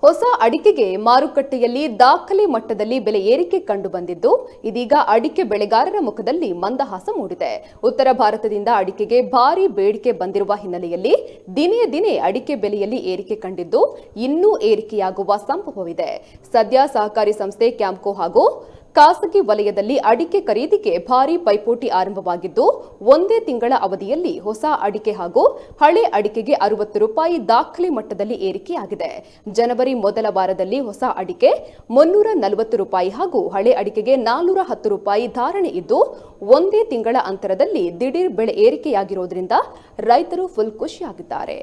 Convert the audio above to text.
ಹೊಸ ಅಡಿಕೆಗೆ ಮಾರುಕಟ್ಟೆಯಲ್ಲಿ ದಾಖಲೆ ಮಟ್ಟದಲ್ಲಿ ಬೆಲೆ ಏರಿಕೆ ಕಂಡುಬಂದಿದ್ದು, ಇದೀಗ ಅಡಿಕೆ ಬೆಳೆಗಾರರ ಮುಖದಲ್ಲಿ ಮಂದಹಾಸ ಮೂಡಿದೆ. ಉತ್ತರ ಭಾರತದಿಂದ ಅಡಿಕೆಗೆ ಭಾರೀ ಬೇಡಿಕೆ ಬಂದಿರುವ ಹಿನ್ನೆಲೆಯಲ್ಲಿ ದಿನೇ ದಿನೇ ಅಡಿಕೆ ಬೆಲೆಯಲ್ಲಿ ಏರಿಕೆ ಕಂಡಿದ್ದು, ಇನ್ನೂ ಏರಿಕೆಯಾಗುವ ಸಂಭವವಿದೆ. ಸದ್ಯ ಸಹಕಾರಿ ಸಂಸ್ಥೆ ಕ್ಯಾಂಪ್ಕೋ ಹಾಗೂ ಖಾಸಗಿ ವಲಯದಲ್ಲಿ ಅಡಿಕೆ ಖರೀದಿಗೆ ಭಾರೀ ಪೈಪೋಟಿ ಆರಂಭವಾಗಿದ್ದು, ಒಂದೇ ತಿಂಗಳ ಅವಧಿಯಲ್ಲಿ ಹೊಸ ಅಡಿಕೆ ಹಾಗೂ ಹಳೆ ಅಡಿಕೆಗೆ ₹60 ದಾಖಲೆ ಮಟ್ಟದಲ್ಲಿ ಏರಿಕೆಯಾಗಿದೆ. ಜನವರಿ ಮೊದಲ ವಾರದಲ್ಲಿ ಹೊಸ ಅಡಿಕೆ ₹340 ಹಾಗೂ ಹಳೆ ಅಡಿಕೆಗೆ ₹410 ಧಾರಣೆ ಇದ್ದು, ಒಂದೇ ತಿಂಗಳ ಅಂತರದಲ್ಲಿ ದಿಢೀರ್ ಬೆಲೆ ಏರಿಕೆಯಾಗಿರುವುದರಿಂದ ರೈತರು ಫುಲ್ ಖುಷಿಯಾಗಿದ್ದಾರೆ.